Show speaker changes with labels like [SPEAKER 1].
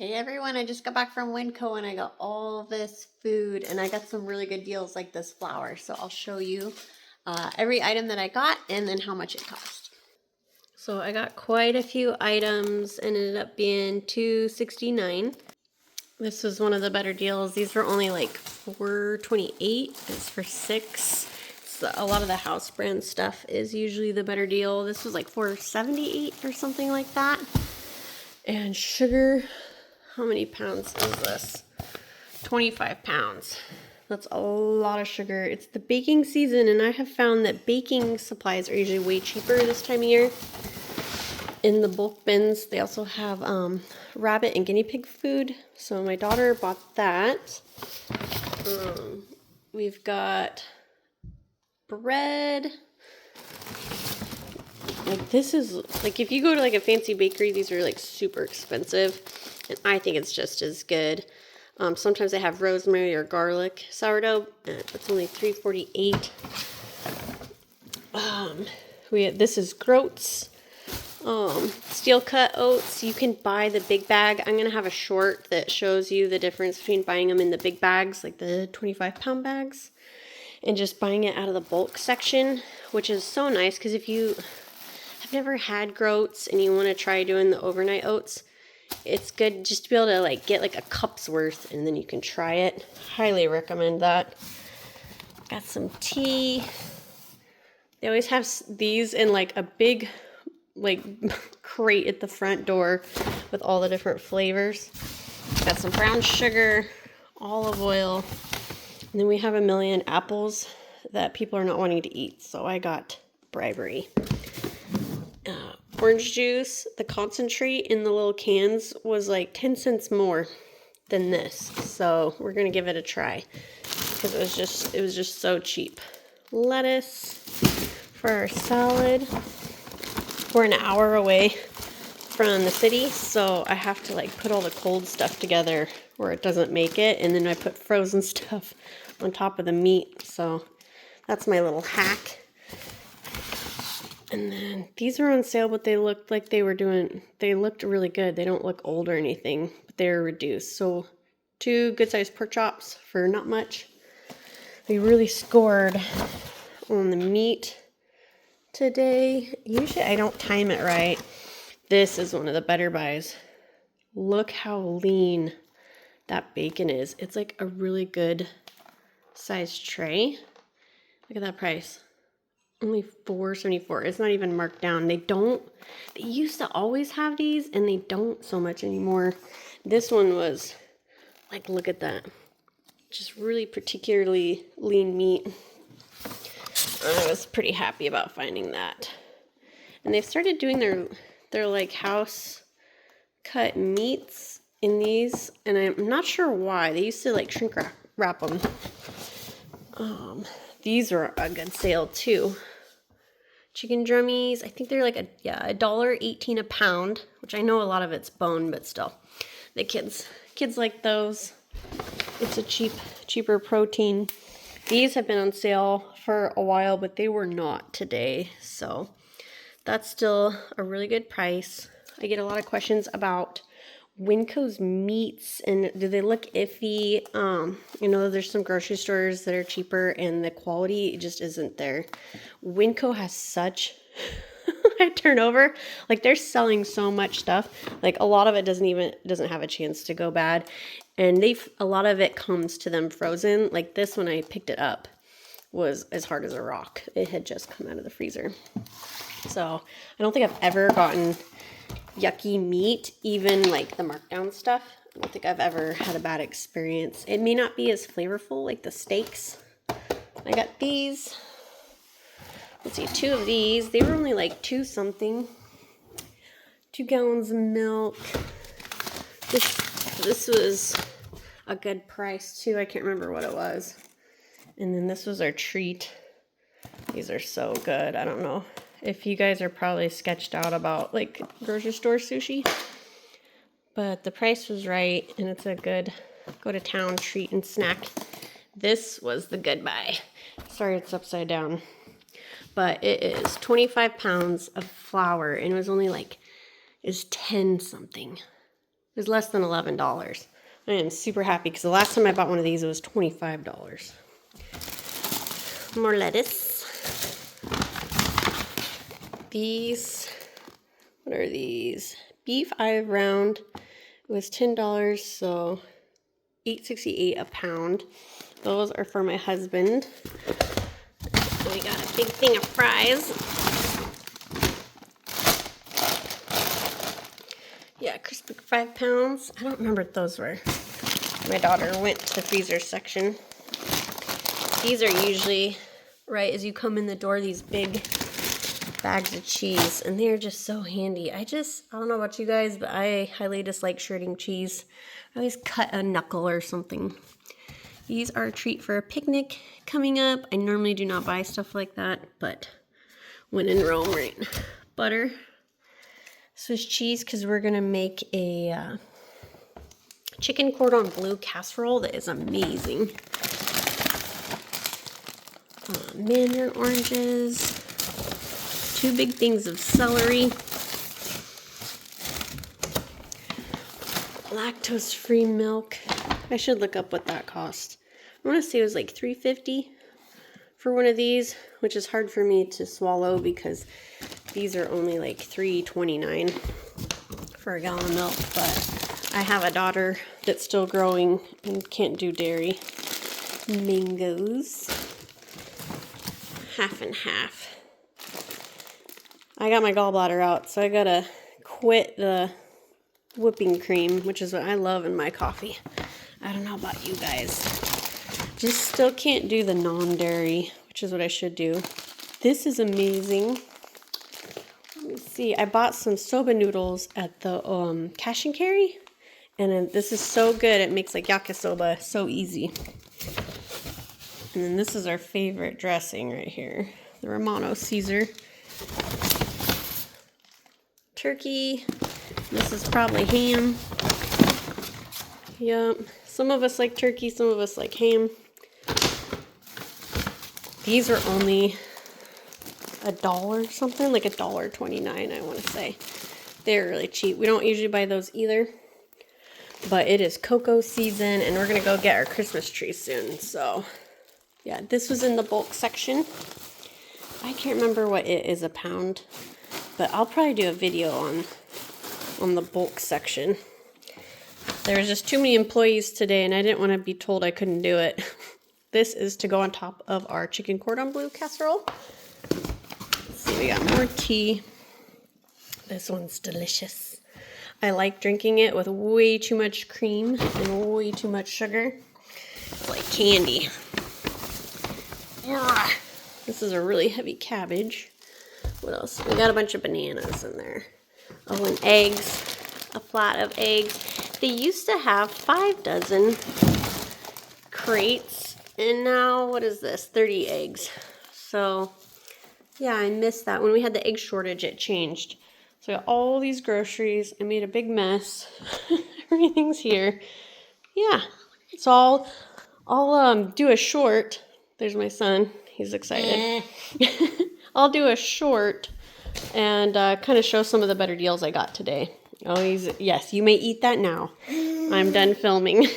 [SPEAKER 1] Hey everyone, I just got back from Winco and I got all this food and I got some really good deals like this flour. So I'll show you every item that I got and then how much it cost. So I got quite a few items and ended up being $2.69. This was one of the better deals. These were only like $4.28. It's for 6. So a lot of the house brand stuff is usually the better deal. This was like $4.78 or something like that. And sugar, how many pounds is this? 25 pounds. That's a lot of sugar. It's the baking season, and I have found that baking supplies are usually way cheaper this time of year. In the bulk bins, they also have rabbit and guinea pig food. So my daughter bought that. We've got bread. Like this is, like if you go to like a fancy bakery, these are like super expensive. And I think it's just as good. Sometimes they have rosemary or garlic sourdough. It's only $3.48. This is Groats. Steel cut oats. You can buy the big bag. I'm going to have a short that shows you the difference between buying them in the big bags, like the 25-pound bags, and just buying it out of the bulk section, which is so nice because if you have never had Groats and you want to try doing the overnight oats, it's good just to be able to like get like a cup's worth and then you can try it. Highly recommend that. Got some tea. They always have these in like a big like crate at the front door with all the different flavors. Got some brown sugar, olive oil, and then we have a million apples that people are not wanting to eat, so I got bribery. Orange juice, the concentrate in the little cans was like 10 cents more than this, so we're gonna give it a try because it was just so cheap. Lettuce for our salad. We're an hour away from the city, so I have to like put all the cold stuff together where it doesn't make it, and then I put frozen stuff on top of the meat, so that's my little hack. And then these are on sale, but they looked like they looked really good. They don't look old or anything, but they're reduced. So 2 good-sized pork chops for not much. We really scored on the meat today. Usually I don't time it right. This is one of the better buys. Look how lean that bacon is. It's like a really good size tray. Look at that price. Only $4.74. It's not even marked down. They used to always have these and they don't so much anymore. This one was like, look at that. Just really particularly lean meat. I was pretty happy about finding that. And they've started doing their like house cut meats in these, and I'm not sure why. They used to like shrink wrap them. These are a good sale too. Chicken drummies, I think they're like $1.18 a pound, which I know a lot of it's bone, but still, the kids like those. It's a cheaper protein. These have been on sale for a while, but they were not today, so that's still a really good price. I get a lot of questions about Winco's meats and do they look iffy? There's some grocery stores that are cheaper and the quality just isn't there. Winco has such high turnover. Like they're selling so much stuff. Like a lot of it doesn't have a chance to go bad. And a lot of it comes to them frozen. Like this, when I picked it up, was as hard as a rock. It had just come out of the freezer. So I don't think I've ever gotten yucky meat, even like the markdown stuff. I don't think I've ever had a bad experience. It may not be as flavorful like the steaks. I got these. Let's see, 2 of these. They were only like 2 something. 2 gallons of milk. This was a good price too. I can't remember what it was. And then this was our treat. These are so good. I don't know if you guys are probably sketched out about like grocery store sushi, but the price was right and it's a good go to town treat and snack. This was the good buy. Sorry it's upside down, but it is 25 pounds of flour and it was only like, it's 10 something. It was less than $11. I am super happy because the last time I bought one of these, it was $25. More lettuce. These, what are these? Beef 5 round. It was $10, so $8.68 a pound. Those are for my husband. We got a big thing of fries. Yeah, crispy 5 pounds. I don't remember what those were. My daughter went to the freezer section. These are usually right as you come in the door, these big bags of cheese, and they're just so handy. I don't know about you guys, but I highly dislike shredding cheese. I always cut a knuckle or something. These are a treat for a picnic coming up. I normally do not buy stuff like that, but when in Rome, right? Butter. Swiss cheese, because we're going to make a chicken cordon bleu casserole that is amazing. Mandarin oranges. 2 big things of celery. Lactose-free milk. I should look up what that cost. I want to say it was like $3.50 for one of these, which is hard for me to swallow because these are only like $3.29 for a gallon of milk, but I have a daughter that's still growing and can't do dairy. Mangoes. Half and half. I got my gallbladder out, so I gotta quit the whipping cream, which is what I love in my coffee. I don't know about you guys. Just still can't do the non-dairy, which is what I should do. This is amazing. Let me see. I bought some soba noodles at the cash and carry, and this is so good. It makes like yakisoba so easy. And then this is our favorite dressing right here, the Romano Caesar. Turkey. This is probably ham. Yep. Some of us like turkey, some of us like ham. These are only $1 something, like $1.29, I want to say. They're really cheap. We don't usually buy those either. But it is cocoa season, and we're going to go get our Christmas tree soon. So, yeah, this was in the bulk section. I can't remember what it is a pound, but I'll probably do a video on the bulk section. There was just too many employees today, and I didn't want to be told I couldn't do it. This is to go on top of our chicken cordon bleu casserole. Let's see, we got more tea. This one's delicious. I like drinking it with way too much cream and way too much sugar. It's like candy. Ugh. This is a really heavy cabbage. What else? We got a bunch of bananas in there. Oh, and eggs. A flat of eggs. They used to have 5 dozen crates, and now, what is this? 30 eggs. So, yeah, I missed that. When we had the egg shortage, it changed. So I got all these groceries. I made a big mess. Everything's here. Yeah. So I'll do a short. There's my son. He's excited. I'll do a short and kind of show some of the better deals I got today. Oh, yes, you may eat that now. I'm done filming.